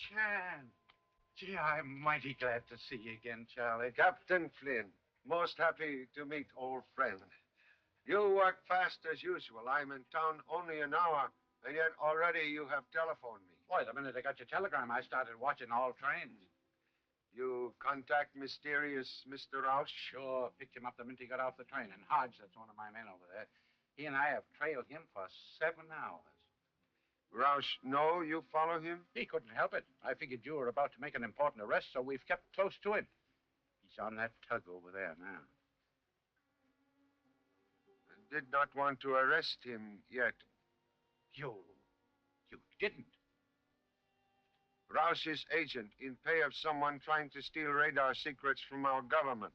Chan. Gee, I'm mighty glad to see you again, Charlie. Captain Flynn, most happy to meet old friend. You work fast as usual. I'm in town only an hour, and yet already you have telephoned me. Boy, the minute I got your telegram, I started watching all trains. You contact mysterious Mr. Rouse? Sure, picked him up the minute he got off the train. And Hodge, that's one of my men over there. He and I have trailed him for 7 hours. Rouse, no, you follow him? He couldn't help it. I figured you were about to make an important arrest, so we've kept close to him. He's on that tug over there now. I did not want to arrest him yet. You didn't? Rouse's agent in pay of someone trying to steal radar secrets from our government.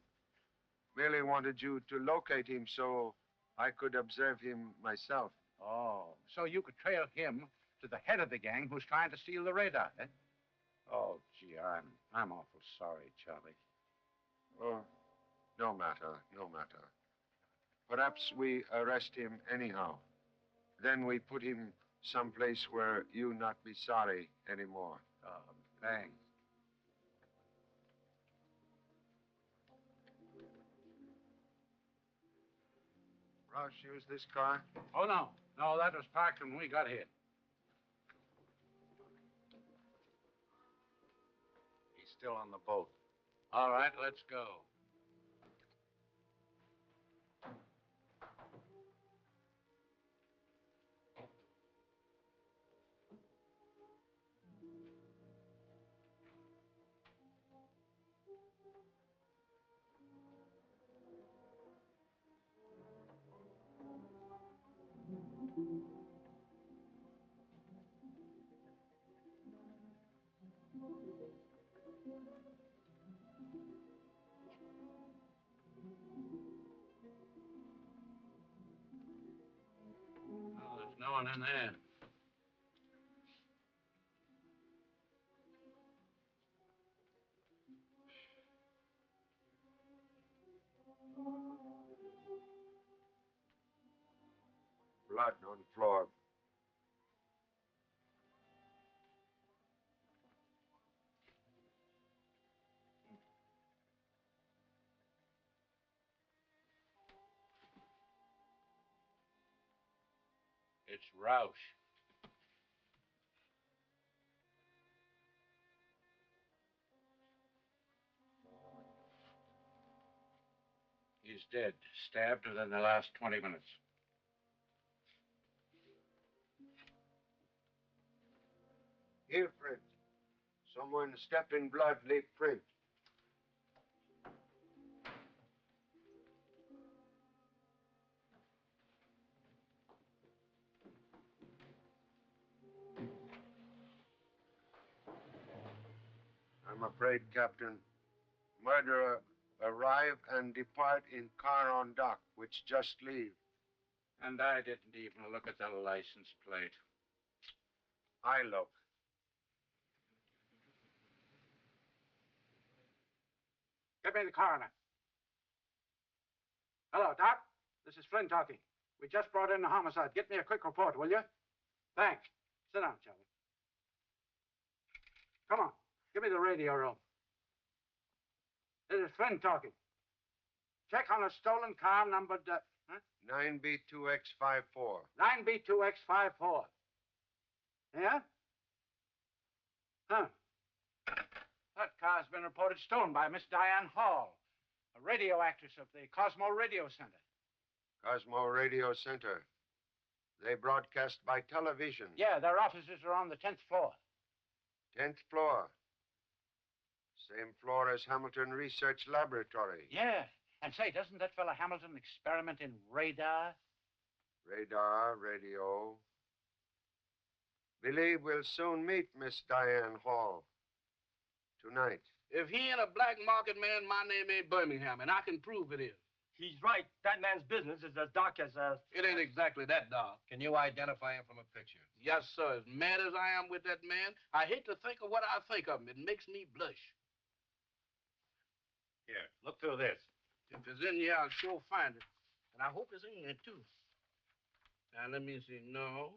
Merely wanted you to locate him so I could observe him myself. Oh, so you could trail him to the head of the gang who's trying to steal the radar, eh? Oh, gee, I'm awful sorry, Charlie. Oh, no matter, no matter. Perhaps we arrest him anyhow. Then we put him someplace where you not be sorry anymore. Oh, thanks. Rouse use this car? Oh, no. No, that was parked when we got here. He's still on the boat. All right, let's go. Oh, there's no one in there. Blood on the floor. It's Roush. He's dead. Stabbed within the last 20 minutes. Here, friend. Someone stepped in blood, leave print. I'm afraid, Captain. Murderer arrive and depart in car on dock, which just leave. And I didn't even look at the license plate. I look. Get me the coroner. Hello, Doc. This is Flynn talking. We just brought in the homicide. Get me a quick report, will you? Thanks. Sit down, Charlie. Come on. Give me the radio room. This is Flynn talking. Check on a stolen car numbered, 9B2X54. 9B2X54. Yeah? Huh. That car's been reported stolen by Miss Diane Hall, a radio actress of the Cosmo Radio Center. Cosmo Radio Center. They broadcast by television. Yeah, their offices are on the 10th floor. 10th floor. Same floor as Hamilton Research Laboratory. Yeah. And say, doesn't that fella Hamilton experiment in radar? Radar, radio. Believe we'll soon meet Miss Diane Hall. Tonight. If he ain't a black market man, my name ain't Birmingham, and I can prove it is. He's right. That man's business is as dark as It ain't exactly that dark. Can you identify him from a picture? Yes, sir. As mad as I am with that man, I hate to think of what I think of him. It makes me blush. Here, look through this. If it's in here, I'll sure find it. And I hope it's in there, too. Now, let me see. No.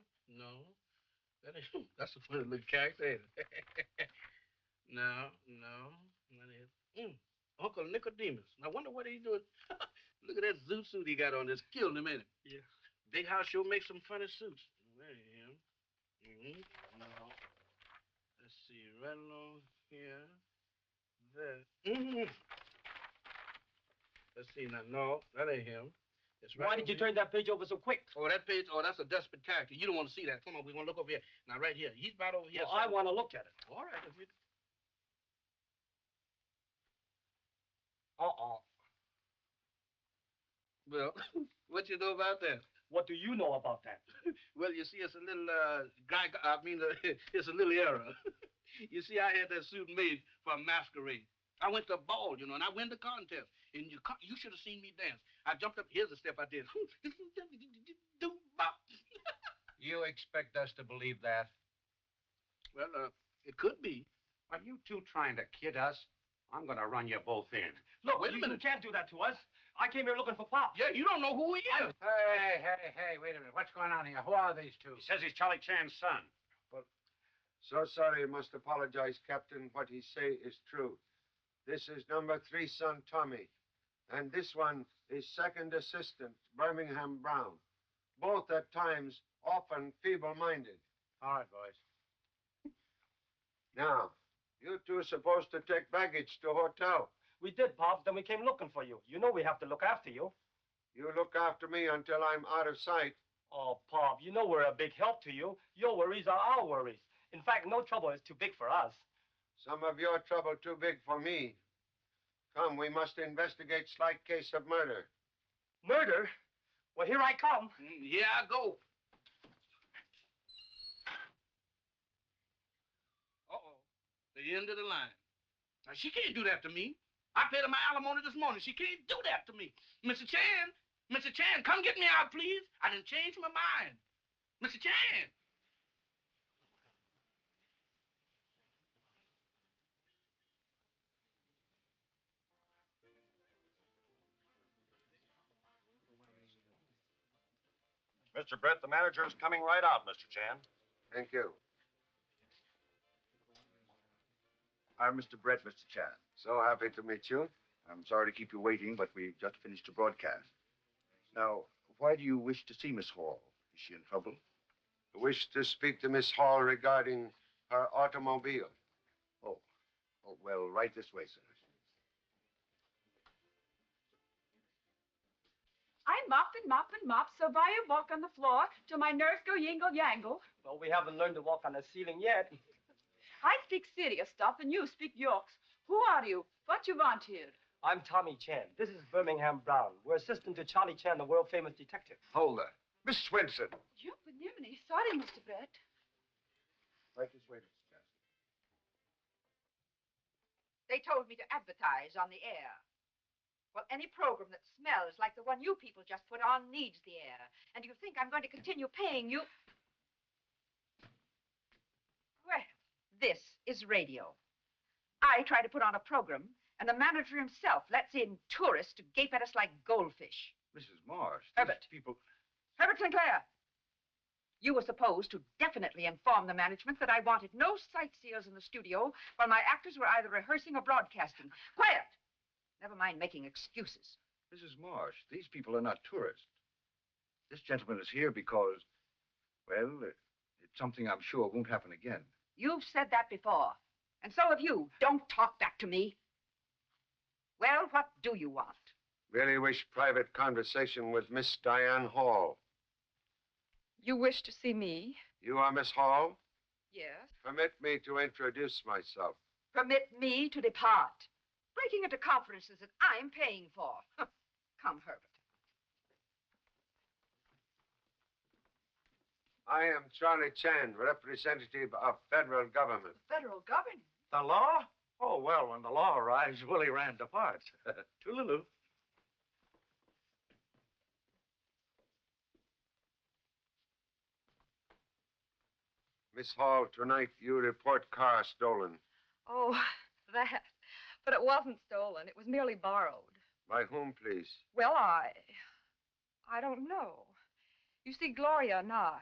That ain't, that's a funny little character, ain't it? No, not it. Uncle Nicodemus. I wonder what he's doing. Look at that zoo suit he got on. That's killing him, ain't it? Yeah. Big House sure makes some funny suits. There him. No. Let's see, right along here. There. Let's see now. No, that ain't him. It's right. Why did you turn that page over so quick? Oh, that page. Oh, that's a desperate character. You don't want to see that. Come on, we're gonna look over here. Now, right here. He's right over here. Well, I want to look at it. All right, if you. Well, what you know about that? What do you know about that? Well, you see, it's a little it's a little error. You see, I had that suit made for a masquerade. I went to a ball, you know, and I win the contest. And you should have seen me dance. I jumped up. Here's the step I did. You expect us to believe that? Well, it could be. Are you two trying to kid us? I'm going to run you both in. Look, wait a minute. You can't do that to us. I came here looking for Pop. Yeah, you don't know who he is. Hey, wait a minute. What's going on here? Who are these two? He says he's Charlie Chan's son. So sorry, must apologize, Captain. What he say is true. This is number 3 son, Tommy. And this one is second assistant, Birmingham Brown. Both at times often feeble-minded. All right, boys. Now, you two are supposed to take baggage to hotel. We did, Pop. Then we came looking for you. You know we have to look after you. You look after me until I'm out of sight. Oh, Pop, you know we're a big help to you. Your worries are our worries. In fact, no trouble is too big for us. Some of your trouble too big for me. Come, we must investigate slight case of murder. Murder? Well, here I come. Here I go. Uh-oh. The end of the line. Now, she can't do that to me. I paid her my alimony this morning. She can't do that to me. Mr. Chan, come get me out, please. I didn't change my mind. Mr. Chan. Mr. Brett, the manager is coming right out, Mr. Chan. Thank you. I'm Mr. Brett, Mr. Chan. So happy to meet you. I'm sorry to keep you waiting, but we just finished a broadcast. Now, why do you wish to see Miss Hall? Is she in trouble? I wish to speak to Miss Hall regarding her automobile. Oh, well, right this way, sir. I mop, so by you walk on the floor till my nerves go yingle-yangle. Well, we haven't learned to walk on the ceiling yet. I speak serious stuff and you speak Yorks. Who are you? What you want here? I'm Tommy Chan. This is Birmingham Brown. We're assistant to Charlie Chan, the world-famous detective. Hold that. Miss Swenson. You Benimini. Sorry, Mr. Brett. Right this way, Mr. Chan. They told me to advertise on the air. Well, any program that smells like the one you people just put on needs the air. And you think I'm going to continue paying you? Well, this is radio. I try to put on a program, and the manager himself lets in tourists to gape at us like goldfish. Mrs. Marsh. Herbert. People. Herbert Sinclair, you were supposed to definitely inform the management that I wanted no sightseers in the studio while my actors were either rehearsing or broadcasting. Quiet! Never mind making excuses. Mrs. Marsh, these people are not tourists. This gentleman is here because, well, it's something I'm sure won't happen again. You've said that before. And so have you. Don't talk back to me. Well, what do you want? Really wish private conversation with Miss Diane Hall. You wish to see me? You are Miss Hall? Yes? Permit me to introduce myself. Permit me to depart. Breaking into conferences that I'm paying for. Come, Herbert. I am Charlie Chan, representative of federal government. Federal government? The law? Oh, well, when the law arrives, Willie Rand departs. Toodaloo. Miss Hall, tonight you report car stolen. Oh, that. But it wasn't stolen. It was merely borrowed. By whom, please? Well, I don't know. You see, Gloria and I.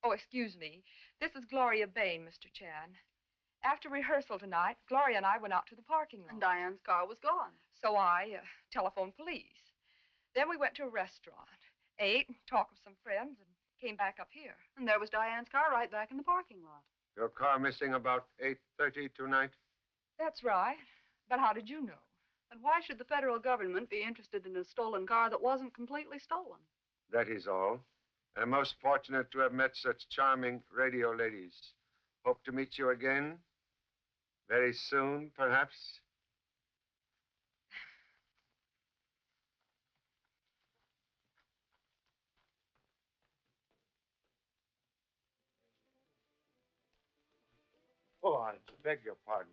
Oh, excuse me. This is Gloria Bain, Mr. Chan. After rehearsal tonight, Gloria and I went out to the parking lot. And Diane's car was gone. So I telephoned police. Then we went to a restaurant, ate, talked with some friends, and came back up here. And there was Diane's car right back in the parking lot. Your car missing about 8:30 tonight? That's right. But how did you know? And why should the federal government be interested in a stolen car that wasn't completely stolen? That is all. I'm most fortunate to have met such charming radio ladies. Hope to meet you again. Very soon, perhaps. Oh, I beg your pardon.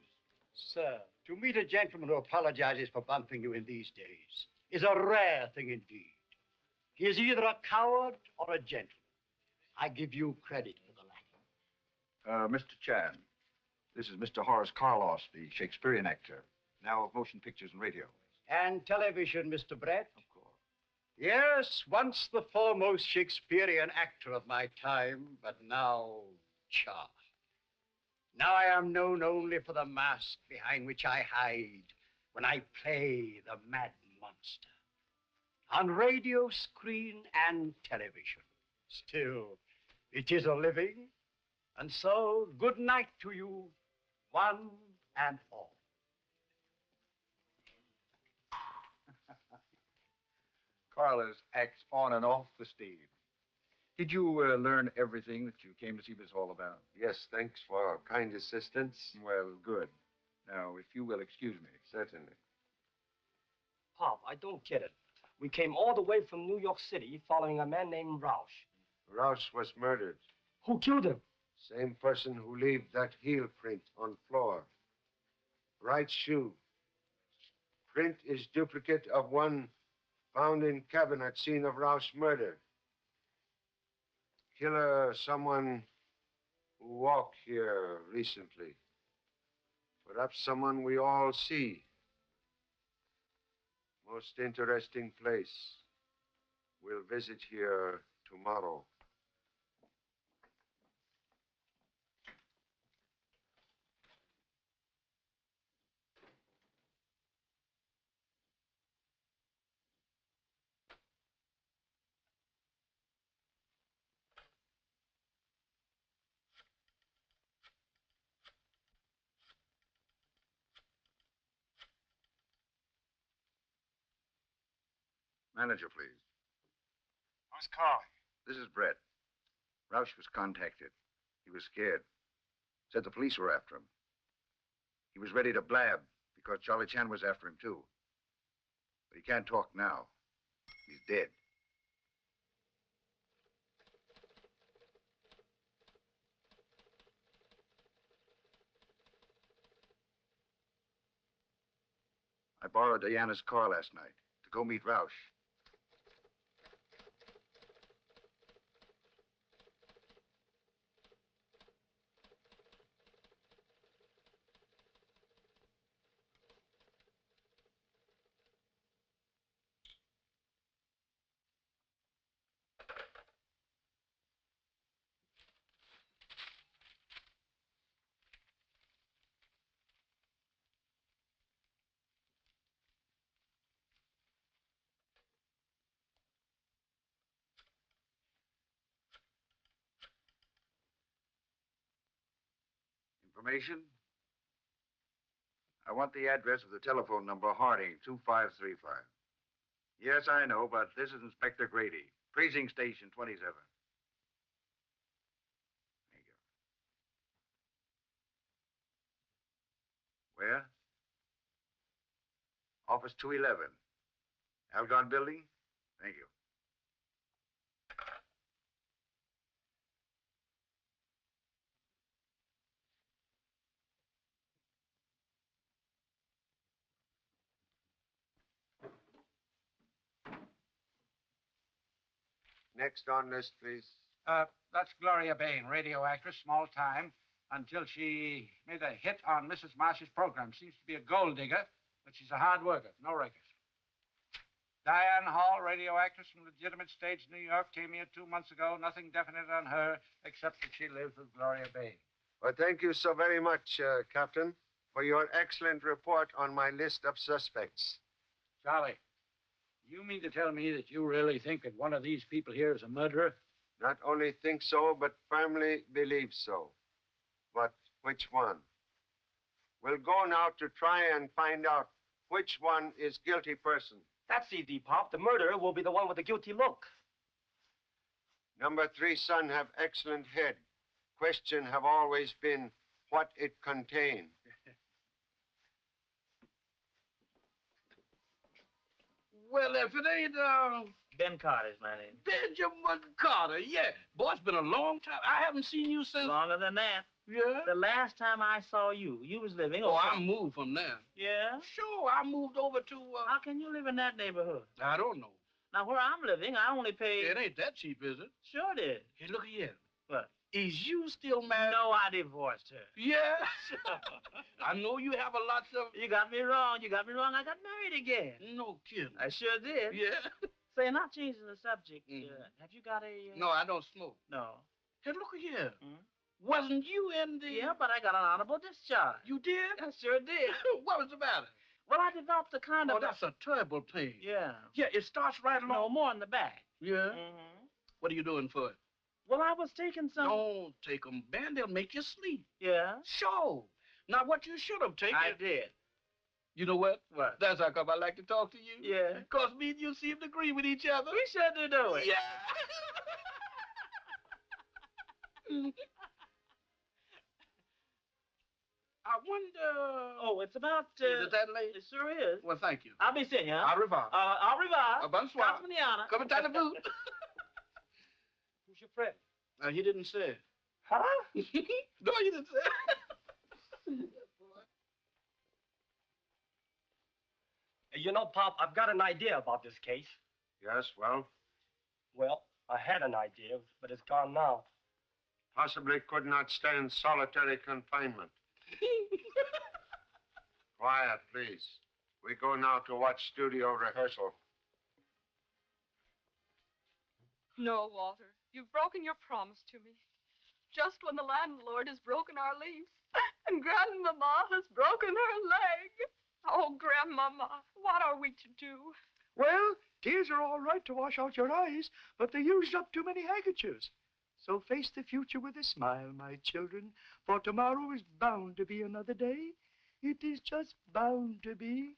Sir, to meet a gentleman who apologizes for bumping you in these days is a rare thing indeed. He is either a coward or a gentleman. I give you credit for the latter. Mr. Chan, this is Mr. Horace Carlos, the Shakespearean actor, now of motion pictures and radio. And television, Mr. Brett? Of course. Yes, once the foremost Shakespearean actor of my time, but now, cha. Now I am known only for the mask behind which I hide when I play the mad monster. On radio, screen, and television. Still, it is a living. And so, good night to you, one and all. Carlos acts on and off the stage. Did you learn everything that you came to see this all about? Yes, thanks for kind assistance. Well, good. Now, if you will excuse me. Certainly. Pop, I don't get it. We came all the way from New York City following a man named Roush. Rouse was murdered. Who killed him? Same person who left that heel print on floor. Right shoe. Print is duplicate of one found in cabin at scene of Rouse murder. Killer, someone who walked here recently. Perhaps someone we all see. Most interesting place. We'll visit here tomorrow. Manager, please. Who's calling? This is Brett. Roush was contacted. He was scared. Said the police were after him. He was ready to blab because Charlie Chan was after him, too. But he can't talk now. He's dead. I borrowed Diana's car last night to go meet Roush. Information? I want the address of the telephone number, Harding, 2535. Yes, I know, but this is Inspector Grady, Precinct Station 27. Thank you. Where? Office 211. Algon Building? Thank you. Next on list, please. That's Gloria Bain, radio actress, small time, until she made a hit on Mrs. Marsh's program. Seems to be a gold digger, but she's a hard worker, no rakers. Diane Hall, radio actress from legitimate stage, New York, came here 2 months ago. Nothing definite on her, except that she lives with Gloria Bain. Well, thank you so very much, Captain, for your excellent report on my list of suspects. Charlie, you mean to tell me that you really think that one of these people here is a murderer? Not only think so, but firmly believe so. But which one? We'll go now to try and find out which one is guilty person. That's easy, Pop. The murderer will be the one with the guilty look. Number 3 son have excellent head. Question have always been what it contained. Well, if it ain't, Ben Carter's my name. Benjamin Carter, yeah. Boy, it's been a long time. I haven't seen you since... Longer than that. Yeah? The last time I saw you, you was living Oh, over... I moved from there. Yeah? Sure, I moved over to, How can you live in that neighborhood? I don't know. Now, where I'm living, I only pay... It ain't that cheap, is it? Sure it is. Hey, look here. What? Is you still married? No, I divorced her. Yeah. I know you have a lot of... You got me wrong. You got me wrong. I got married again. No kidding. I sure did. Yeah. Say, not changing the subject. Mhm. Have you got a... No, I don't smoke. No. Hey, look here. Hmm? Wasn't you in the... Yeah, but I got an honorable discharge. You did? I sure did. What was the matter? Well, I developed a kind of... Oh, that's a terrible pain. Yeah. Yeah, it starts right along. No, more in the back. Yeah? Mm-hmm. What are you doing for it? Well, I was taking some... Don't take them, Ben. They'll make you sleep. Yeah? Sure. Now, what you should have taken... I did. You know what? What? That's how come I like to talk to you. Yeah. Because me and you seem to agree with each other. We sure do know it. Yeah. I wonder... Oh, it's about... Is it that late? It sure is. Well, thank you. I'll be seeing you, huh? Au revoir. Au revoir. Bonsoir. Casa Manana. Come and boot. Who's your friend? He didn't say. Huh? No, you didn't say. You know, Pop, I've got an idea about this case. Yes, well, Well, I had an idea, but it's gone now. possibly could not stand solitary confinement. Quiet, please. We go now to watch studio rehearsal. No, Walter. You've broken your promise to me. Just when the landlord has broken our lease, and Grandmama has broken her leg. Oh, Grandmama, what are we to do? Well, tears are all right to wash out your eyes, but they used up too many handkerchiefs. So face the future with a smile, my children, for tomorrow is bound to be another day. It is just bound to be.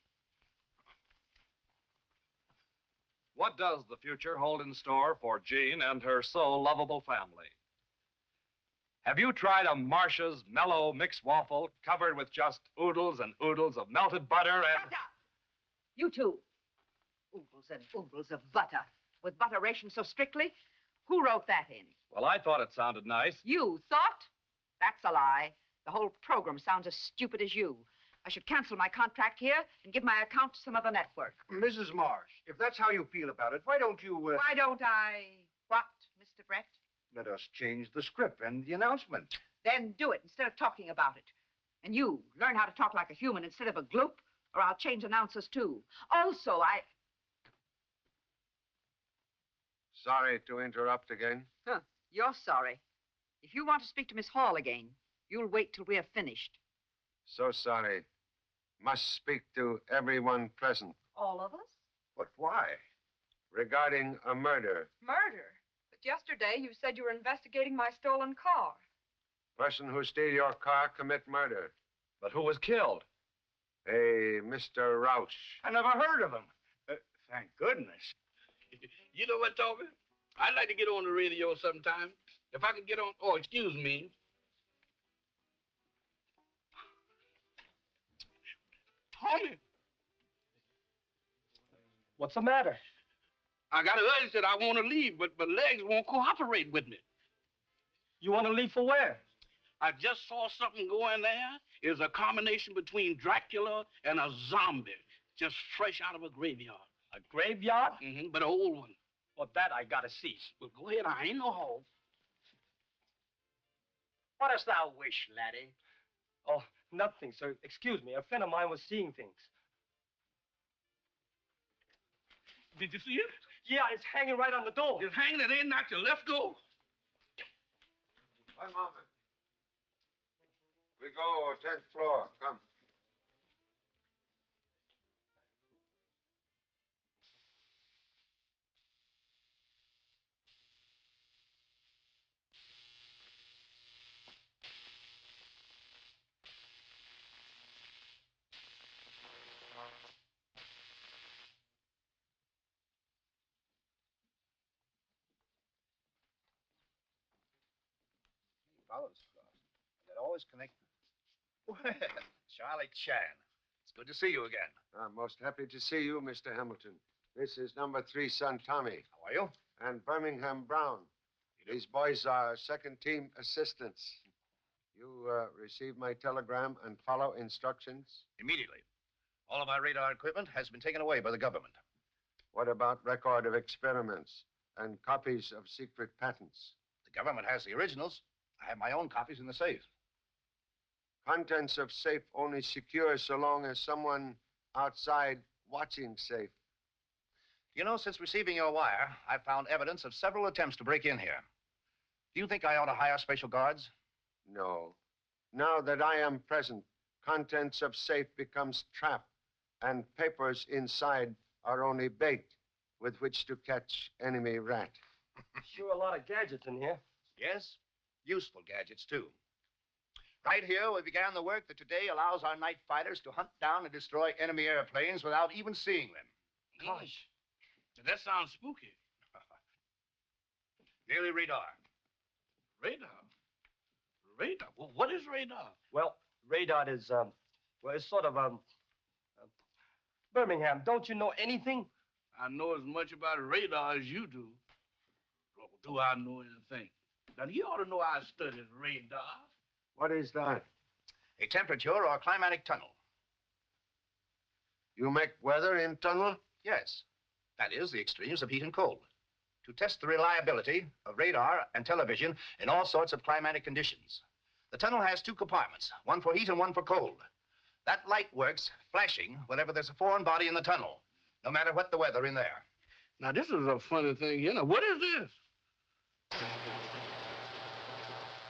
What does the future hold in store for Jean and her so lovable family? Have you tried a Marcia's mellow mixed waffle covered with just oodles and oodles of melted butter and... You too. Oodles and oodles of butter. With butter rationed so strictly? Who wrote that in? Well, I thought it sounded nice. You thought? That's a lie. The whole program sounds as stupid as you. I should cancel my contract here and give my account to some other network. Mrs. Marsh, if that's how you feel about it, why don't you, Why don't I... What, Mr. Brett? let us change the script and the announcement? Then do it instead of talking about it. And you, learn how to talk like a human instead of a gloop, or I'll change announcers too. Also, Sorry to interrupt again. Huh, you're sorry. If you want to speak to Miss Hall again, you'll wait till we're finished. So sorry. Must speak to everyone present All of us? But why? regarding a murder. Murder. But yesterday you said you were investigating my stolen car. Person who steal your car commit murder. But who was killed? A Mr. Roush. I never heard of him. Thank goodness. You know what, Toby? I'd like to get on the radio sometime. If I could get on... Oh, excuse me. Tommy, What's the matter? I got an urge that I want to leave, but my legs won't cooperate with me. You want to leave for where? I just saw something going there. It's a combination between Dracula and a zombie, just fresh out of a graveyard. A graveyard? But an old one. Well, that I gotta see. Well, go ahead. I ain't no hog. What dost thou wish, laddie? Oh, nothing, sir. Excuse me. A friend of mine was seeing things. Did you see it? Yeah, it's hanging right on the door. It's hanging it in, not your left door. One moment. We go 10th floor. Come. Follows us. They're always connected. Well, Charlie Chan. It's good to see you again. I'm most happy to see you, Mr. Hamilton. This is number 3 son Tommy. How are you? And Birmingham Brown. These boys are second team assistants. You receive my telegram and follow instructions? Immediately. All of our radar equipment has been taken away by the government. What about record of experiments and copies of secret patents? The government has the originals. I have my own copies in the safe. Contents of safe only secure so long as someone outside watching safe. You know, since receiving your wire, I've found evidence of several attempts to break in here. Do you think I ought to hire special guards? No. Now that I am present, contents of safe becomes trap, and papers inside are only bait with which to catch enemy rat. Sure a lot of gadgets in here. Yes, useful gadgets, too. Right here, we began the work that today allows our night fighters to hunt down and destroy enemy airplanes without even seeing them. Gosh. That sounds spooky. Daily radar. Radar? Radar? Well, what is radar? Well, radar is, well, it's sort of, Birmingham, don't you know anything? I know as much about radar as you do. Oh, do I know anything? Now, you ought to know I studied radar. What is that? A temperature or climatic tunnel. You make weather in tunnel? Yes. That is, the extremes of heat and cold. To test the reliability of radar and television in all sorts of climatic conditions. The tunnel has 2 compartments, one for heat and one for cold. That light works flashing whenever there's a foreign body in the tunnel, no matter what the weather in there. Now, this is a funny thing, you know. What is this?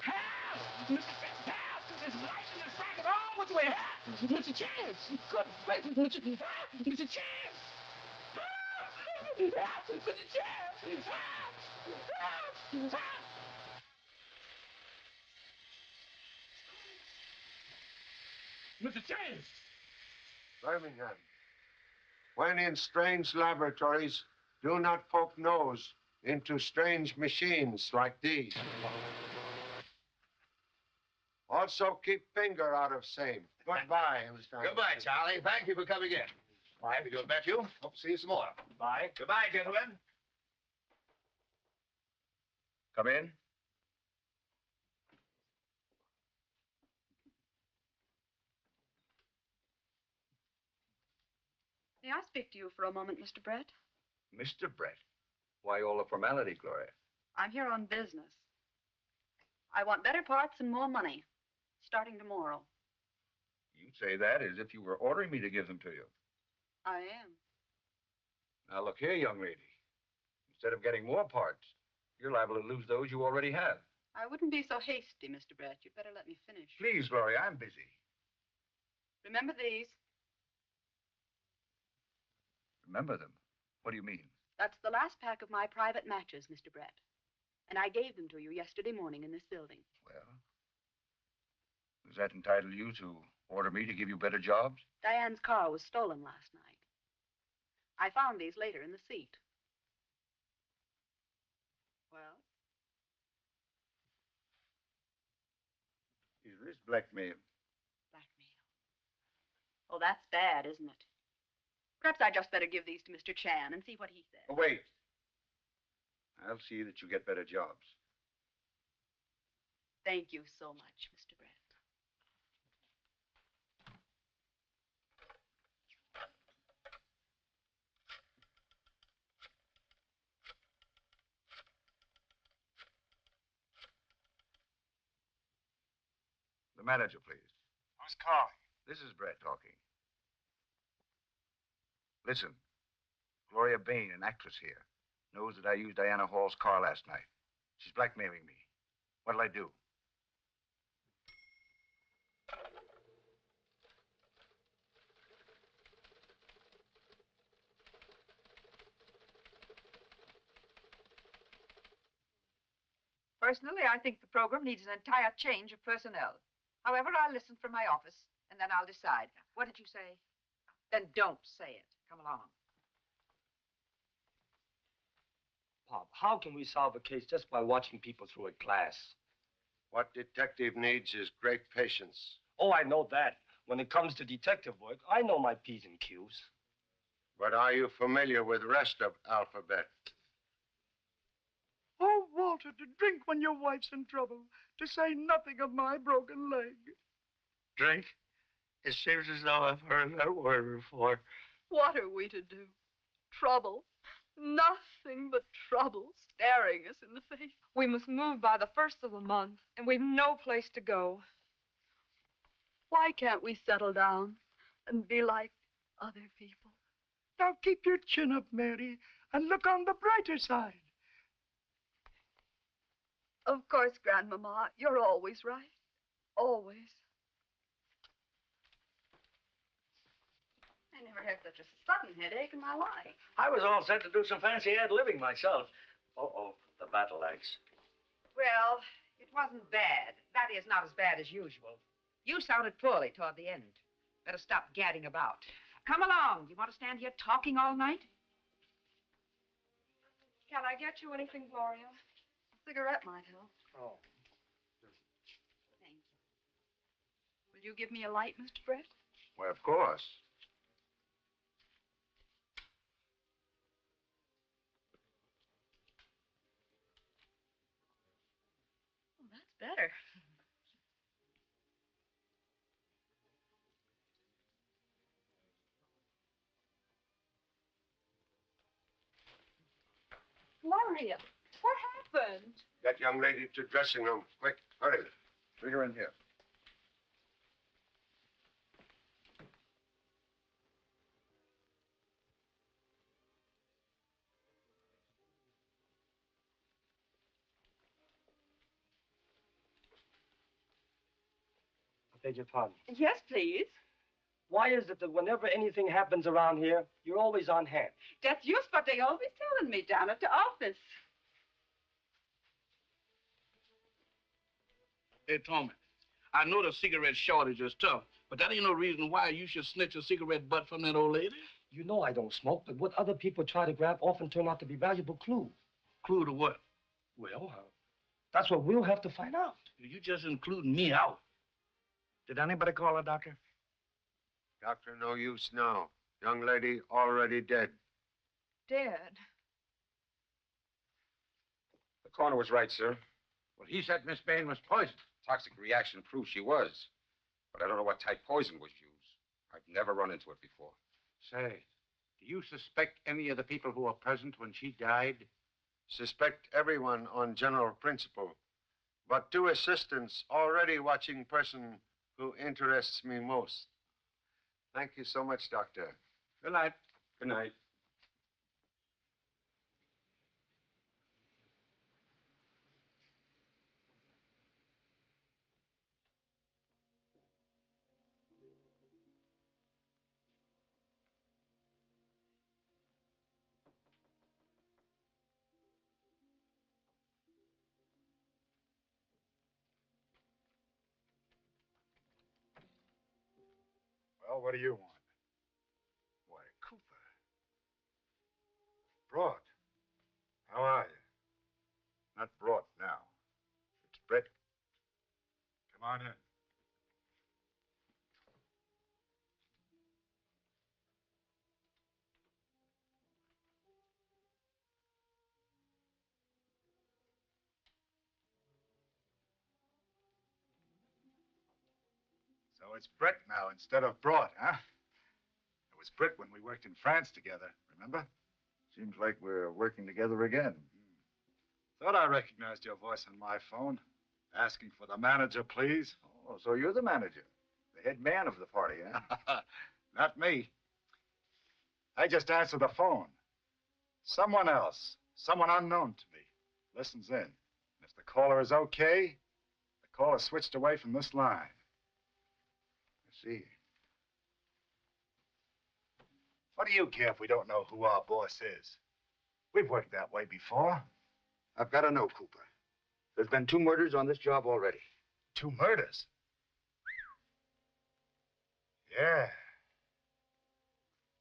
Help! There's lights in the sack all which way. Help! Mr. Chance! Good gracious, Mr. Chance! Help! Mr. Chance! Help! Help! Mr. Chance! Birmingham. When in strange laboratories, do not poke nose into strange machines like these. Also keep finger out of same. Goodbye, Mr. Goodbye, Charlie. Thank you for coming in. Well, happy to have met you. Hope to see you some more. Bye. Goodbye, gentlemen. Come in. May I speak to you for a moment, Mr. Brett? Mr. Brett? Why all the formality, Gloria? I'm here on business. I want better parts and more money, starting tomorrow. You say that as if you were ordering me to give them to you. I am. Now, look here, young lady. Instead of getting more parts, you're liable to lose those you already have. I wouldn't be so hasty, Mr. Brett. You'd better let me finish. Please, Gloria, I'm busy. Remember these? Remember them? What do you mean? That's the last pack of my private matches, Mr. Brett. And I gave them to you yesterday morning in this building. Well, does that entitle you to order me to give you better jobs? Diane's car was stolen last night. I found these later in the seat. Well? Is this blackmail? Blackmail. Oh, that's bad, isn't it? Perhaps I just better give these to Mr. Chan and see what he says. Oh, wait. I'll see that you get better jobs. Thank you so much, Mr. Brett. The manager, please. Who's calling? This is Brett talking. Listen, Gloria Bain, an actress here, knows that I used Diana Hall's car last night. She's blackmailing me. What'll I do? Personally, I think the program needs an entire change of personnel. However, I'll listen from my office, and then I'll decide. What did you say? Then don't say it. Come along. Pop, how can we solve a case just by watching people through a glass? What detective needs is great patience. Oh, I know that. When it comes to detective work, I know my P's and Q's. But are you familiar with the rest of alphabet? Oh, Walter, to drink when your wife's in trouble, to say nothing of my broken leg. Drink? It seems as though I've heard that word before. What are we to do? Trouble. Nothing but trouble staring us in the face. We must move by the 1st of the month, and we've no place to go. Why can't we settle down and be like other people? Now keep your chin up, Mary, and look on the brighter side. Of course, Grandmama, you're always right. Always. I never had such a sudden headache in my life. I was all set to do some fancy ad-libbing myself. Uh-oh, the battle axe. Well, it wasn't bad. That is, not as bad as usual. You sounded poorly toward the end. Better stop gadding about. Come along. You want to stand here talking all night? Can I get you anything, Gloria? A cigarette might help. Oh. Thank you. Will you give me a light, Mr. Brett? Well, of course. Oh, that's better. Gloria, what happened? That young lady to dressing room. Quick, hurry. Bring her in here. I beg your pardon. Yes, please. Why is it that whenever anything happens around here, you're always on hand? That's just what they always telling me down at the office. Hey, Tommy, I know the cigarette shortage is tough, but that ain't no reason why you should snitch a cigarette butt from that old lady. You know I don't smoke, but what other people try to grab often turn out to be valuable clue. Clue to what? Well, that's what we'll have to find out. You just including me out. Did anybody call a doctor? Doctor, no use now. Young lady already dead. Dead. The coroner was right, sir. Well, he said Miss Bain was poisoned. Toxic reaction proves she was. But I don't know what type poison was used. I've never run into it before. Say, do you suspect any of the people who were present when she died? Suspect everyone on general principle. But two assistants already watching person who interests me most. Thank you so much, Doctor. Good night. Good night. Well, what do you want? Why, Cooper. Broad. How are you? Not Broad now. It's Brett. Come on in. So it's Brett now instead of Broad, huh? It was Brett when we worked in France together, remember? Seems like we're working together again. Thought I recognized your voice on my phone. Asking for the manager, please. Oh, so you're the manager. The head man of the party, huh? Not me. I just answer the phone. Someone else, someone unknown to me, listens in. If the caller is okay, the caller switched away from this line. I see. What do you care if we don't know who our boss is? We've worked that way before. I've got to know, Cooper. There's been 2 murders on this job already. 2 murders? Yeah.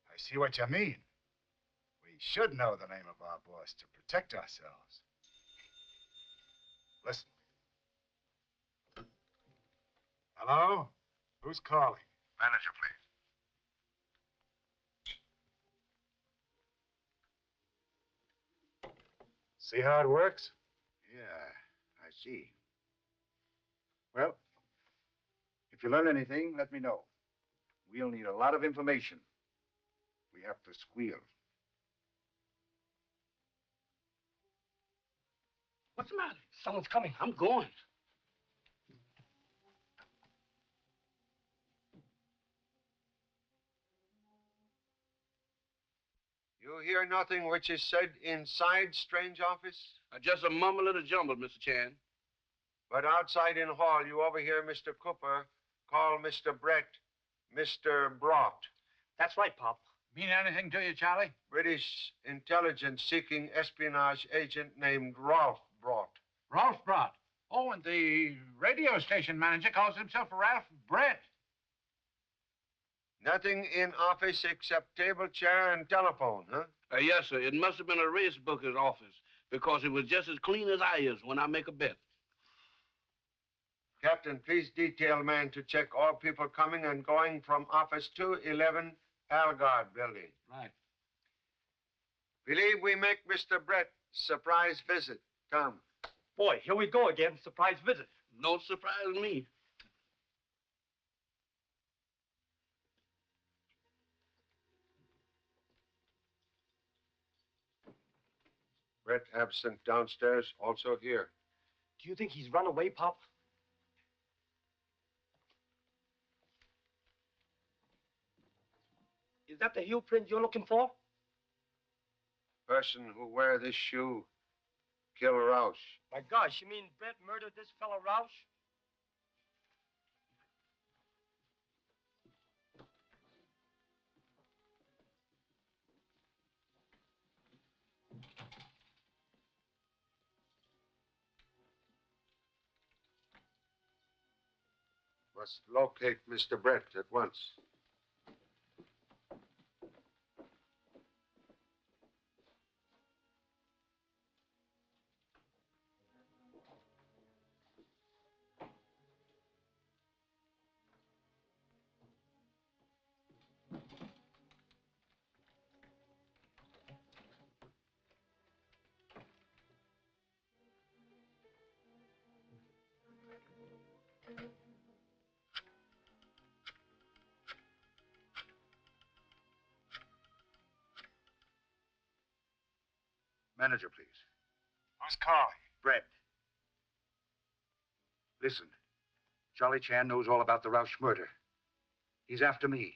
I see what you mean. We should know the name of our boss to protect ourselves. Listen. Hello? Who's calling? Manager, please. See how it works? Yeah, I see. Well, if you learn anything, let me know. We'll need a lot of information. We have to squeal. What's the matter? Someone's coming. I'm going. You hear nothing which is said inside strange office? Just a mumble and a jumble, Mr. Chan. But outside in hall, you overhear Mr. Cooper call Mr. Brett Mr. Brought. That's right, Pop. Mean anything to you, Charlie? British intelligence seeking espionage agent named Rolf Brought. Ralph Brott. Oh, and the radio station manager calls himself Ralph Brett. Nothing in office except table, chair, and telephone, huh? Yes, sir. It must have been a race book at office because it was just as clean as I is when I make a bet. Captain, please detail man to check all people coming and going from office 211 Algard building. Right. Believe we make Mr. Brett surprise visit. Come. Boy, here we go again. Surprise visit. No surprise me. Brett absent downstairs, also here. Do you think he's run away, Pop? Is that the heel print you're looking for? Person who wear this shoe, kill Roush. My gosh, you mean Brett murdered this fellow Roush? Must locate Mr. Brett at once. Manager, please. Who's calling? Brett. Listen, Charlie Chan knows all about the Roush murder. He's after me.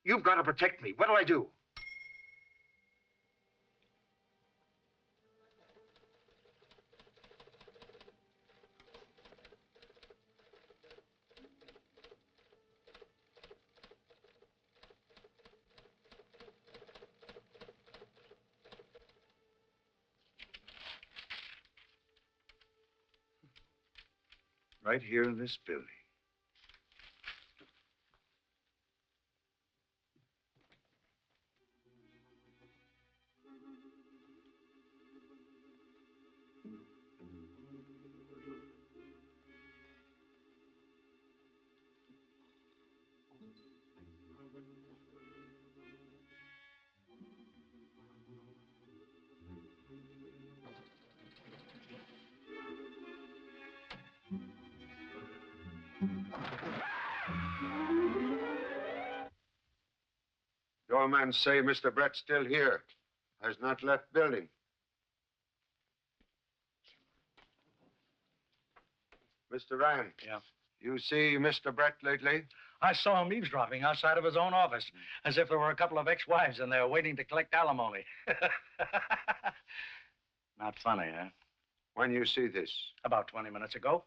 You've got to protect me. What'll I do? Right here in this building. Your men say Mr. Brett's still here. Has not left building. Mr. Rand. Yeah. You see Mr. Brett lately? I saw him eavesdropping outside of his own office, as if there were a couple of ex-wives in there waiting to collect alimony. Not funny, huh? When you see this? About 20 minutes ago.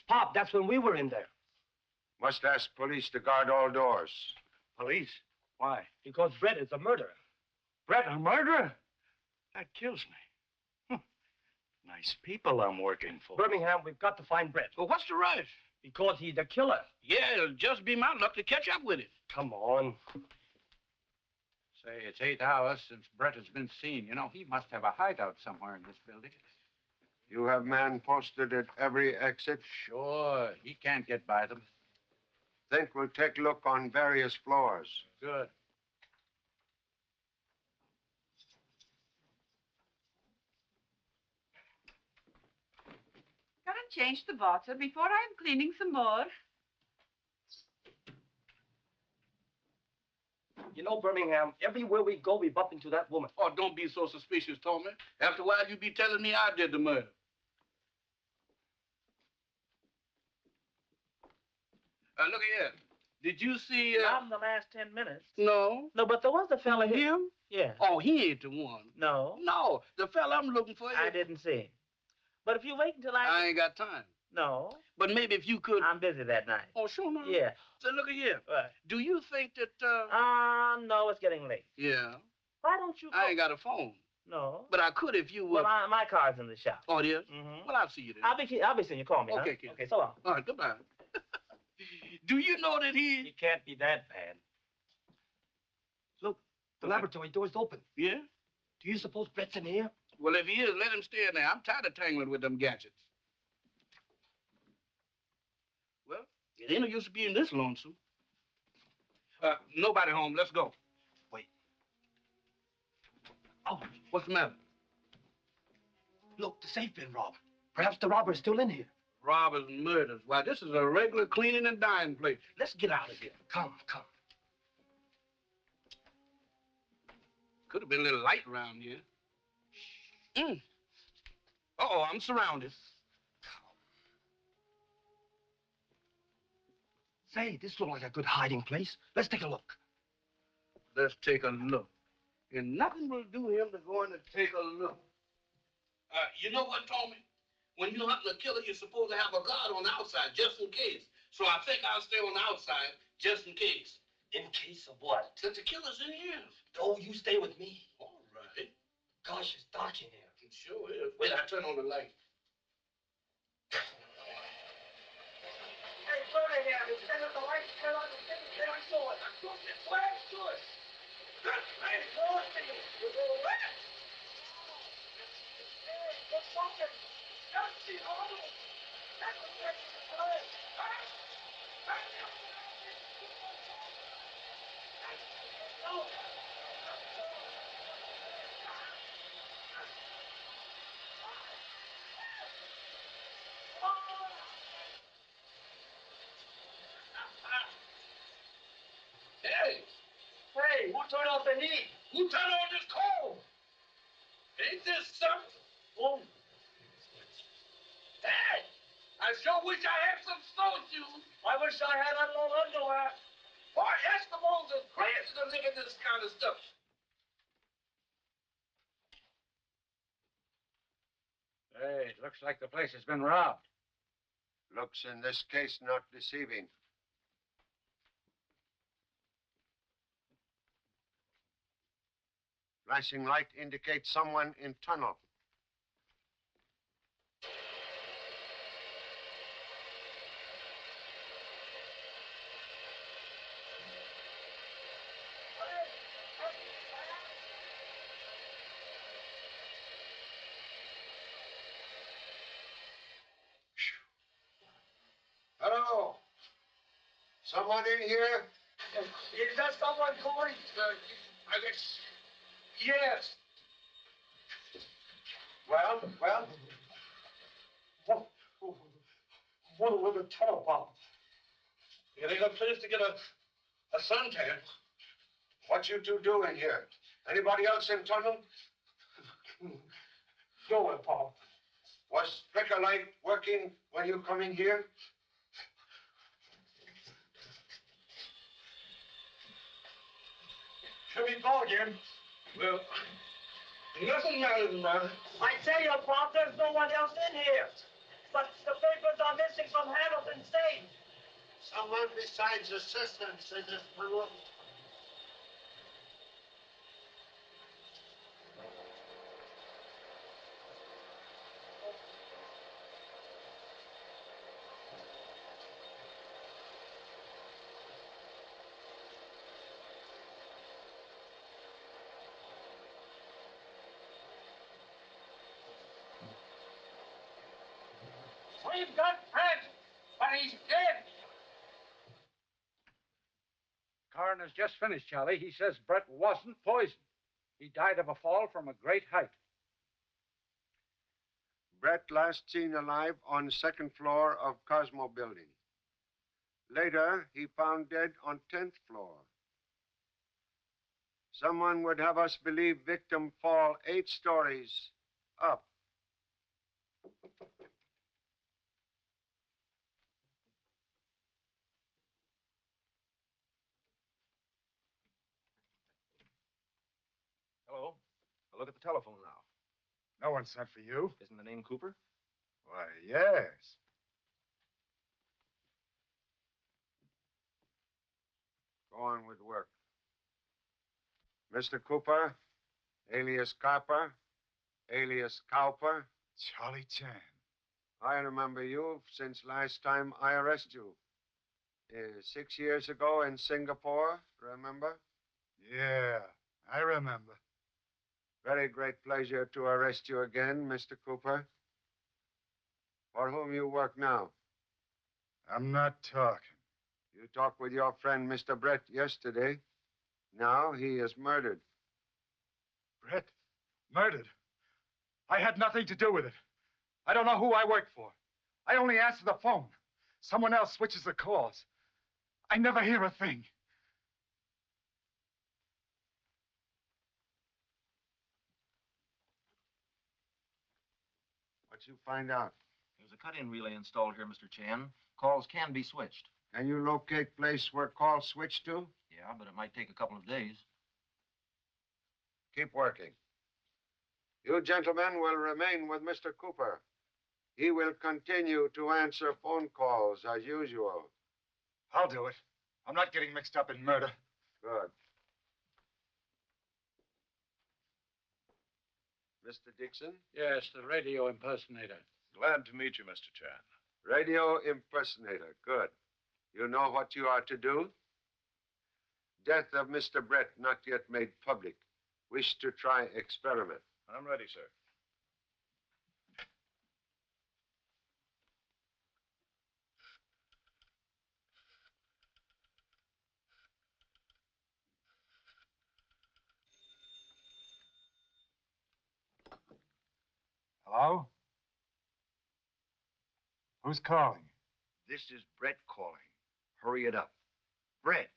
Pop, that's when we were in there. Must ask police to guard all doors. Police? Why? Because Brett is a murderer. Brett, a murderer? That kills me. Nice people I'm working for. Birmingham, we've got to find Brett. Well, what's the rush? Because he's the killer. Yeah, it'll just be my luck to catch up with it. Come on. Say, it's 8 hours since Brett has been seen. You know, he must have a hideout somewhere in this building. You have man posted at every exit? Sure, he can't get by them. Think we'll take a look on various floors. Good. Gotta change the water before I'm cleaning some more. You know, Birmingham, everywhere we go, we bump into that woman. Oh, don't be so suspicious, Tommy. After a while, you be telling me I did the murder. Look here. Did you see... Not in the last 10 minutes. No. No, but there was the fella here. Him? Yeah. Oh, he ain't the one. No. No, the fella I'm looking for. I didn't see him. But if you wait until I ain't got time. No. But maybe if you could... I'm busy that night. Oh, sure, no. Yeah. So look at here. What? Do you think that... No, it's getting late. Yeah. Why don't you... I ain't got a phone. No. But I could if you would... Well, my car's in the shop. Oh, it is? Mm-hmm. Well, I'll see you then. I'll be seeing you. Call me, Okay, huh? kid. Okay, so long. All right, goodbye. Do you know that he... He can't be that bad. Look, the laboratory door's open. Yeah? Do you suppose Brett's in here? Well, if he is, let him stay in there. I'm tired of tangling with them gadgets. Well, it ain't no use being this lonesome. Nobody home. Let's go. Wait. Oh, what's the matter? Look, the safe been robbed. Perhaps the robber's still in here. Robbers and murders. Why, this is a regular cleaning and dyeing place. Let's get out of here. Come. Could have been a little light around here. Uh-oh, I'm surrounded. Say, this looks like a good hiding place. Let's take a look. Let's take a look. And nothing will do him to go in and take a look. You know what, Tommy? When you're hunting a killer, you're supposed to have a guard on the outside, just in case. So I think I'll stay on the outside, just in case. In case of what? That the killer's in here. Oh, you stay with me. All right. Gosh, it's dark in here. It sure is. Wait, I turn on the light. Hey, Birmingham, instead of the lights turn on the thing, there I saw it. I'm going to flash to us. Hey, go with me. We're going back. Hey, get something. Don't see all of it. That's what makes it good. Hey, who turned off the heat? Who turned on this coal? Ain't this something? Oh. Hey, I sure wish I had some snowshoes. I wish I had a little underwear. Boy, Eskimos are crazy to look at this kind of stuff. Hey, it looks like the place has been robbed. Looks in this case not deceiving. Flashing light indicates someone in tunnel. Hello? Someone in here? Is that someone calling? I guess. Yes. Well? What will the tunnel bomb? It ain't a place to get a suntan. What you two doing here? Anybody else in tunnel? Go in, Paul. Was flicker light working when you come in here? Should we go again? Well, nothing matters about it. I tell you, Pop, there's no one else in here. But the papers are missing from Hamilton State. Someone besides assistants in this tunnel. We've got Brett, but he's dead. Coroner's just finished, Charlie. He says Brett wasn't poisoned. He died of a fall from a great height. Brett last seen alive on the second floor of Cosmo building. Later, he found dead on 10th floor. Someone would have us believe victim fall 8 stories up. Hello. I'll look at the telephone now. No one sent for you. Isn't the name Cooper? Why, yes. Go on with work. Mr. Cooper, alias Copper, alias Cowper. Charlie Chan. I remember you since last time I arrested you. 6 years ago in Singapore, remember? Yeah, I remember. Very great pleasure to arrest you again, Mr. Cooper. For whom you work now? I'm not talking. You talked with your friend, Mr. Brett, yesterday. Now he is murdered. Brett? Murdered? I had nothing to do with it. I don't know who I work for. I only answer the phone. Someone else switches the calls. I never hear a thing. What'd you find out? There's a cut-in relay installed here, Mr. Chan. Calls can be switched. Can you locate place where calls switch to? Yeah, but it might take a couple of days. Keep working. You gentlemen will remain with Mr. Cooper. He will continue to answer phone calls as usual. I'll do it. I'm not getting mixed up in murder. Good. Mr. Dixon? Yes, the radio impersonator. Glad to meet you, Mr. Chan. Radio impersonator. Good. You know what you are to do? Death of Mr. Brett not yet made public. Wish to try experiment. I'm ready, sir. Hello? Who's calling? This is Brett calling. Hurry it up. Brett,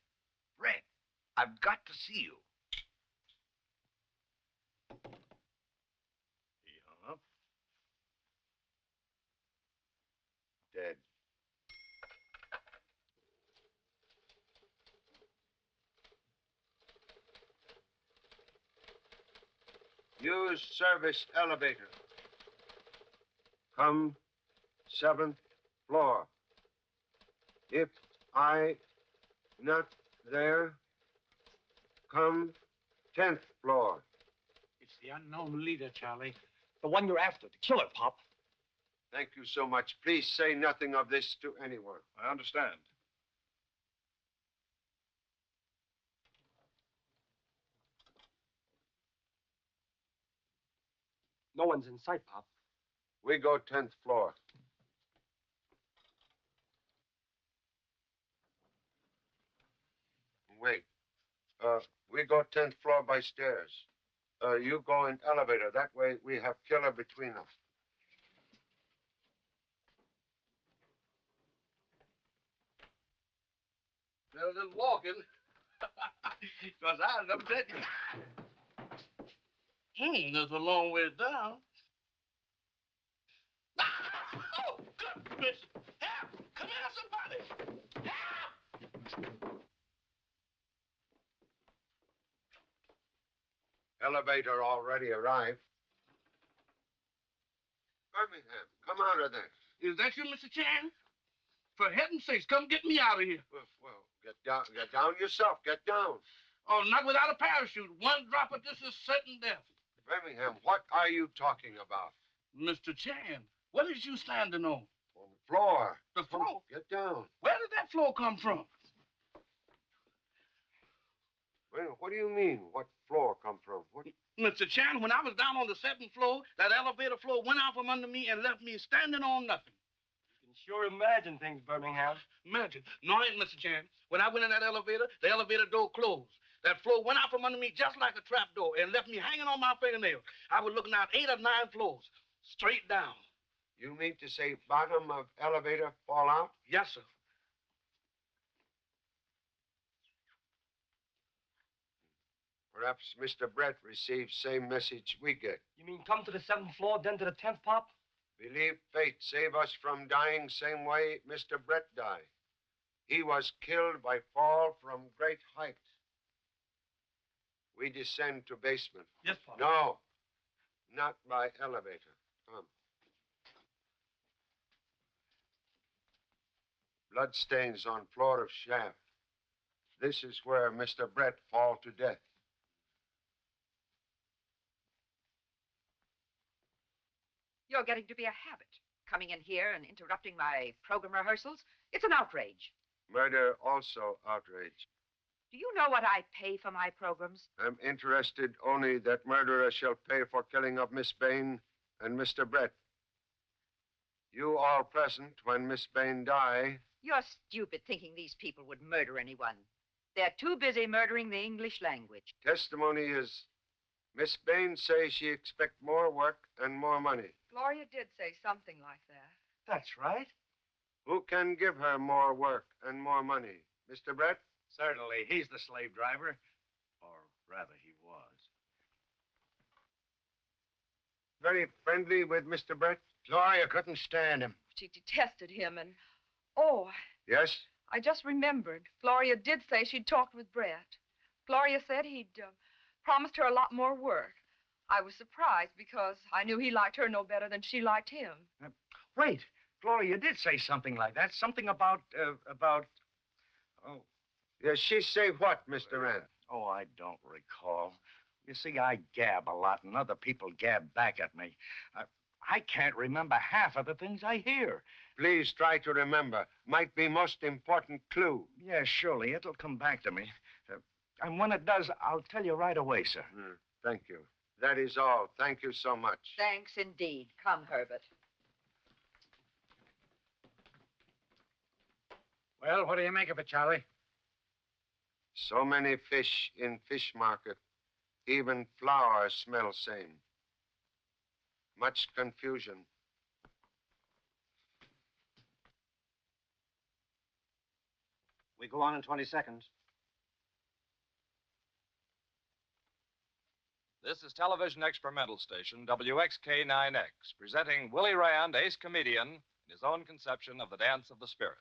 I've got to see you. He hung up. Dead. Use service elevator. Come 7th floor. If I not there, come 10th floor. It's the unknown leader, Charlie. The one you're after, the killer, Pop. Thank you so much. Please say nothing of this to anyone. I understand. No one's in sight, Pop. We go 10th floor. Wait. We go 10th floor by stairs. You go in elevator. That way we have killer between us. Well, just walking. Because I was upset. That's a long way down. Oh, goodness. Help! Come here, somebody. Help! Elevator already arrived. Birmingham, come out of there. Is that you, Mr. Chan? For heaven's sakes, come get me out of here. Well, get down yourself. Get down. Oh, not without a parachute. One drop of this is certain death. Birmingham, what are you talking about? Mr. Chan, what is you standing on? On the floor. The floor? Get down. Where did that floor come from? Well, what do you mean? What floor come from? What? Mr. Chan, when I was down on the 7th floor, that elevator floor went out from under me and left me standing on nothing. sure imagine things, Birmingham. Imagine. No, I ain't, Mr. Chan. When I went in that elevator, the elevator door closed. That floor went out from under me just like a trap door and left me hanging on my fingernails. I was looking out 8 or 9 floors, straight down. You mean to say bottom of elevator fall out? Yes, sir. Perhaps Mr. Brett received same message we get. You mean come to the 7th floor, then to the 10th, Pop? Believe fate save us from dying same way Mr. Brett died. He was killed by fall from great height. We descend to basement. Yes, Pop. No, not by elevator. Come. Bloodstains on floor of shaft. This is where Mr. Brett fall to death. You're getting to be a habit. Coming in here and interrupting my program rehearsals. It's an outrage. Murder also outrage. Do you know what I pay for my programs? I'm interested only that murderer shall pay for killing of Miss Bain and Mr. Brett. You all present when Miss Bain die. You're stupid thinking these people would murder anyone. They're too busy murdering the English language. Testimony is Miss Bain say she expect more work and more money. Gloria did say something like that. That's right. Who can give her more work and more money? Mr. Brett? Certainly. He's the slave driver. Or rather, he was. Very friendly with Mr. Brett? Gloria couldn't stand him. She detested him and... Oh, Yes? I just remembered. Gloria did say she'd talked with Brett. Gloria said he'd promised her a lot more work. I was surprised because I knew he liked her no better than she liked him. Wait. Gloria did say something like that. Something about... Oh. Yes, she say what, Mr. Rand? Oh, I don't recall. You see, I gab a lot, and other people gab back at me. I can't remember half of the things I hear. Please try to remember. Might be most important clue. Yeah, surely. It'll come back to me. And when it does, I'll tell you right away, sir. Thank you. That is all. Thank you so much. Thanks indeed. Come, Herbert. Well, what do you make of it, Charlie? So many fish in fish market. Even flour smell same. Much confusion. We go on in 20 seconds. This is television experimental station WXK9X, presenting Willie Rand, ace comedian, in his own conception of the dance of the spirit.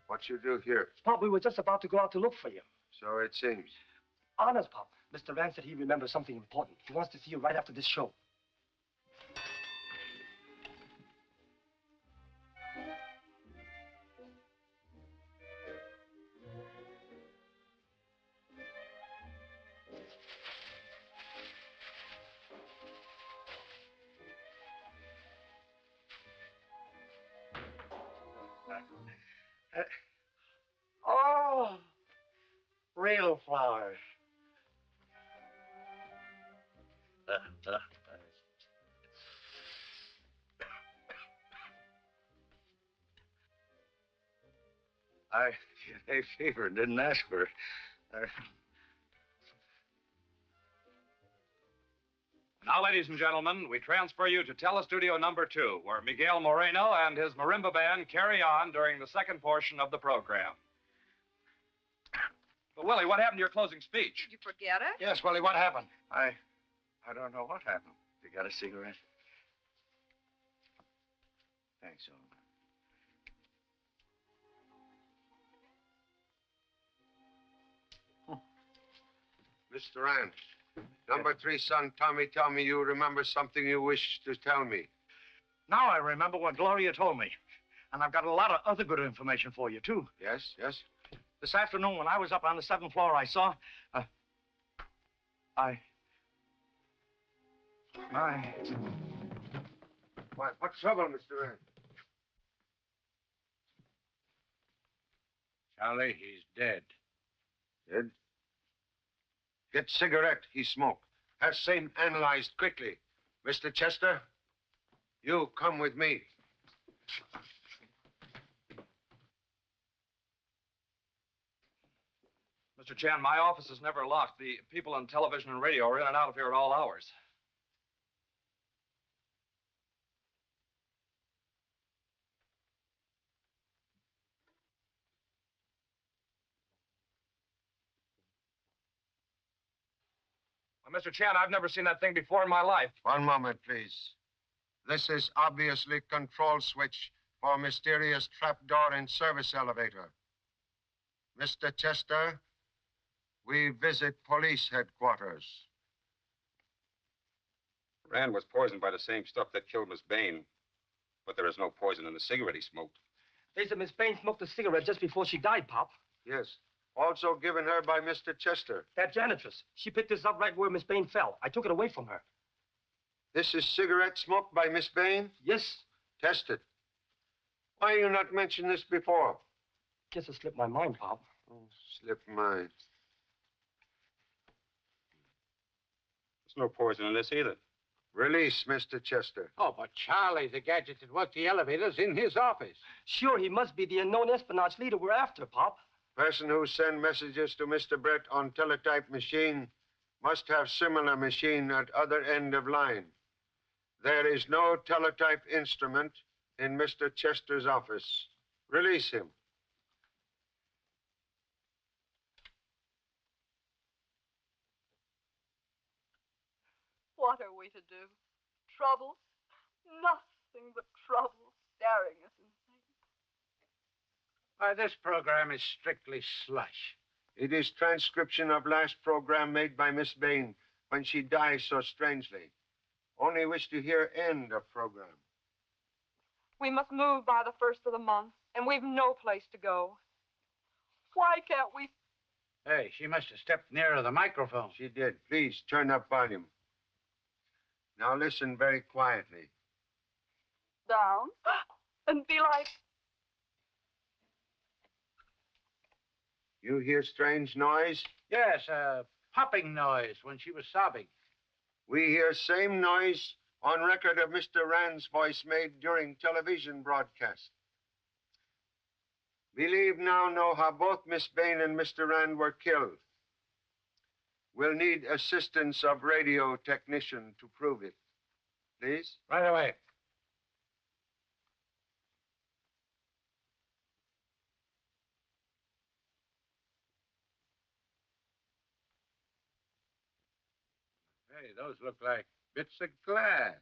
What you do here? Pop, we were just about to go out to look for you. So it seems. Honest, Pop. Mr. Rand said he remembers something important. He wants to see you right after this show. Oh, real flowers. I had fever and didn't ask for it. Now, ladies and gentlemen, we transfer you to Telestudio number 2, where Miguel Moreno and his marimba band carry on during the second portion of the program. But, Willie, what happened to your closing speech? Did you forget it? Yes, Willie, what happened? I don't know what happened. You got a cigarette? Thanks, old man. Mr. Rand, number 3 son, Tommy, tell me you remember something you wish to tell me. Now I remember what Gloria told me. And I've got a lot of other good information for you, too. Yes, yes? This afternoon, when I was up on the 7th floor, I saw... What's trouble, Mr. Rand? Charlie, he's dead. Dead? Get cigarette he smoked. Have same analyzed quickly. Mr. Chester, you come with me. Mr. Chan, my office is never locked. The people on television and radio are in and out of here at all hours. Well, Mr. Chan, I've never seen that thing before in my life. One moment, please. This is obviously control switch for mysterious trapdoor in service elevator. Mr. Chester, we visit police headquarters. Rand was poisoned by the same stuff that killed Miss Bain. But there is no poison in the cigarette he smoked. They said Miss Bain smoked a cigarette just before she died, Pop. Yes. Also given her by Mr. Chester. That janitress. She picked this up right where Miss Bain fell. I took it away from her. This is cigarette smoked by Miss Bain? Yes. Test it. Why you not mention this before? Guess it slipped my mind, Pop. Oh, slipped mind. There's no poison in this either. Release, Mr. Chester. Oh, but Charlie, the gadget that worked the elevators in his office. Sure, he must be the unknown espionage leader we're after, Pop. Person who send messages to Mr. Brett on teletype machine must have similar machine at other end of line. There is no teletype instrument in Mr. Chester's office. Release him. What are we to do? Troubles? Nothing but trouble staring us in the face. Why, this program is strictly slush. It is transcription of last program made by Miss Bain when she died so strangely. Only wish to hear end of program. We must move by the 1st of the month, and we've no place to go. Why can't we? Hey, she must have stepped nearer the microphone. She did. Please turn up volume. Now listen very quietly. Down and be like. You hear strange noise? Yes, a popping noise when she was sobbing. We hear same noise on record of Mr. Rand's voice made during television broadcast. Believe now know how both Miss Bain and Mr. Rand were killed. We'll need assistance of radio technician to prove it. Please? Right away. Hey, those look like bits of glass.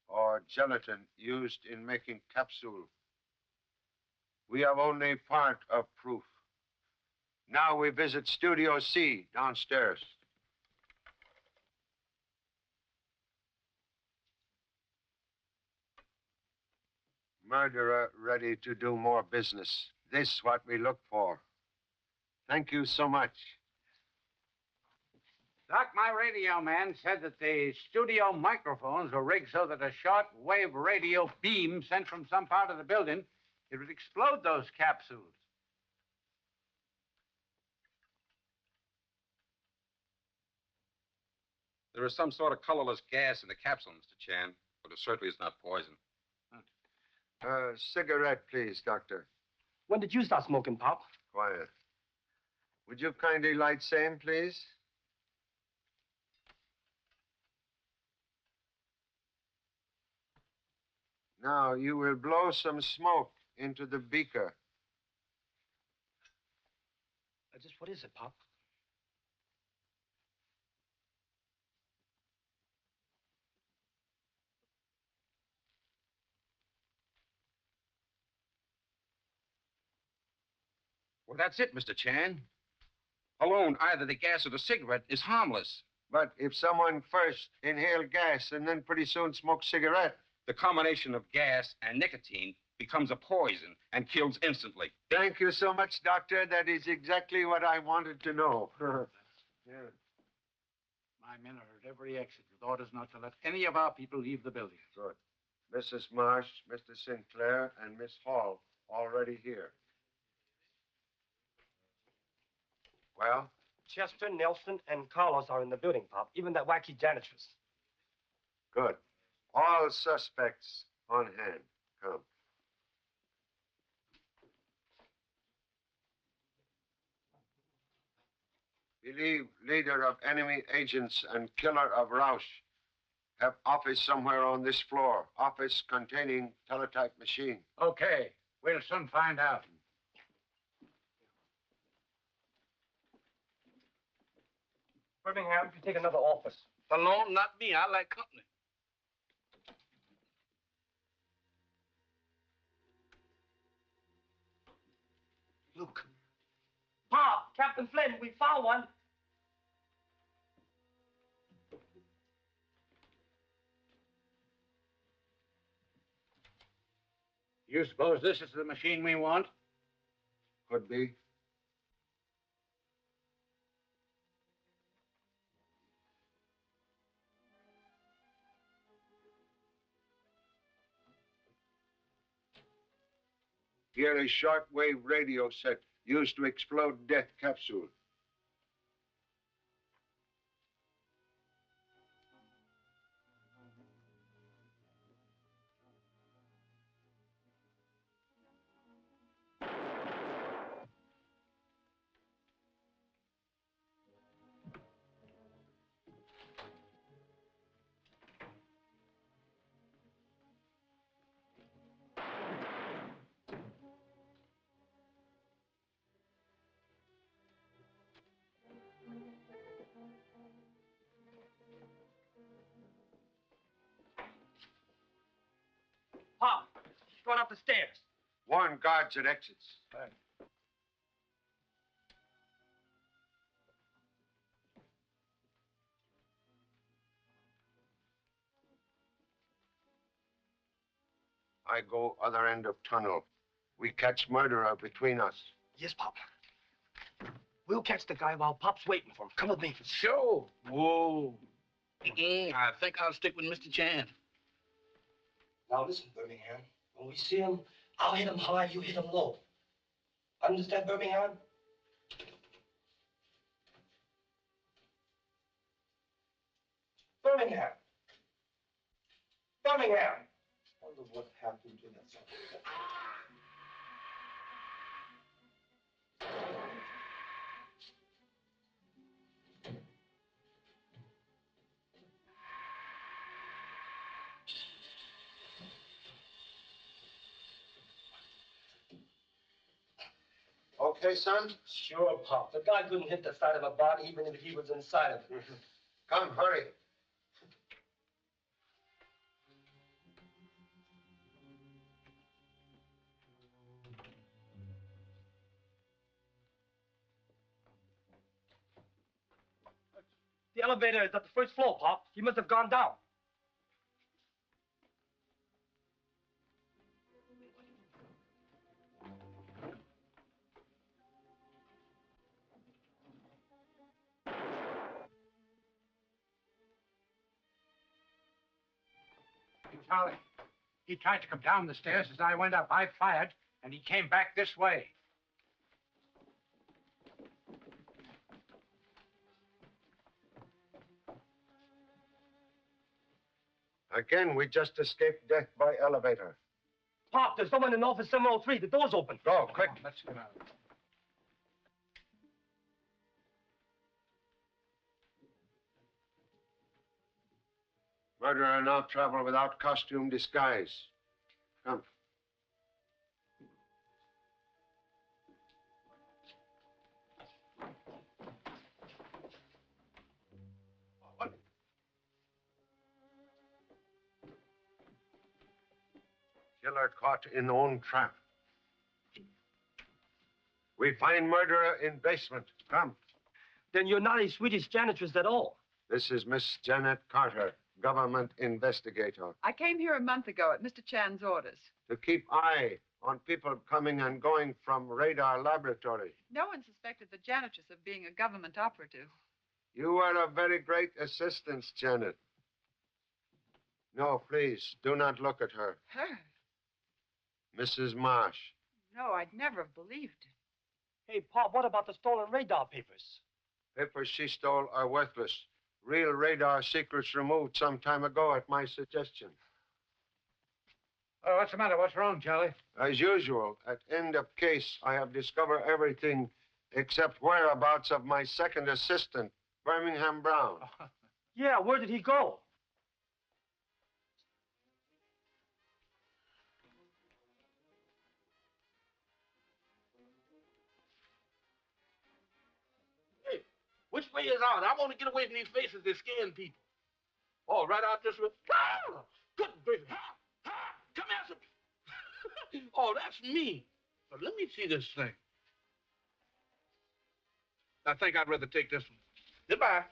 Or gelatin used in making capsule. We have only part of proof. Now we visit Studio C downstairs. Murderer ready to do more business. This what we look for. Thank you so much. Doc, my radio man said that the studio microphones were rigged so that a short-wave radio beam sent from some part of the building, it would explode those capsules. There is some sort of colorless gas in the capsule, Mr. Chan, but it certainly is not poison. Cigarette, please, Doctor. When did you start smoking, Pop? Quiet. Would you kindly light same, please? Now, you will blow some smoke into the beaker. Just what is it, Pop? Well, that's it, Mr. Chan. Alone, either the gas or the cigarette is harmless. But if someone first inhale gas and then pretty soon smoke cigarette. The combination of gas and nicotine becomes a poison and kills instantly. Thank you so much, Doctor. That is exactly what I wanted to know. Yeah. My men are at every exit with orders not to let any of our people leave the building. Good. Mrs. Marsh, Mr. Sinclair, and Miss Hall already here. Well? Chester, Nelson, and Carlos are in the building, Pop. Even that wacky janitress. Good. All suspects on hand. Come. Believe leader of enemy agents and killer of Rausch. Have office somewhere on this floor. Office containing teletype machine. Okay. We'll soon find out. Birmingham, you take another office. Alone, not me. I like company. Look. Pop, Captain Flynn, we found one. You suppose this is the machine we want? Could be. Here a shortwave radio set used to explode death capsule. Pop, she's going up the stairs. Warn guards at exits. Right. I go other end of tunnel. We catch murderer between us. Yes, Pop. We'll catch the guy while Pop's waiting for him. Come with me. Sure. Whoa. I think I'll stick with Mr. Chan. Now listen, Birmingham. When we see him, I'll hit him high, you hit him low. Understand, Birmingham? Birmingham. Birmingham. I wonder what happened to that son. Okay, son? Sure, Pop. The guy couldn't hit the side of a body even if he was inside of it. Come, hurry. The elevator is at the first floor, Pop. He must have gone down. Charlie, he tried to come down the stairs as I went up. I fired, and he came back this way. Again, we just escaped death by elevator. Pop, there's someone in office 703. The door's open. Go, quick. Let's get out. Murderer now travel without costume disguise. Come. Killer caught in own trap. We find murderer in basement. Come. Then you're not a Swedish janitress at all. This is Miss Janet Carter, government investigator. I came here a month ago at Mr. Chan's orders. To keep eye on people coming and going from radar laboratory. No one suspected the janitress of being a government operative. You were a very great assistance, Janet. No, please, do not look at her. Her? Mrs. Marsh. No, I'd never have believed it. Hey, Pop, what about the stolen radar papers? Papers she stole are worthless. Real radar secrets removed some time ago at my suggestion. Oh, what's the matter? What's wrong, Charlie? As usual, at end of case, I have discovered everything except whereabouts of my second assistant, Birmingham Brown. Yeah, where did he go? Hey, which way is out? I want to get away from these faces that scaring people. Oh, right out this way. Ah, good grief. Come here, some. Oh, that's me. But let me see this thing. I think I'd rather take this one. Goodbye.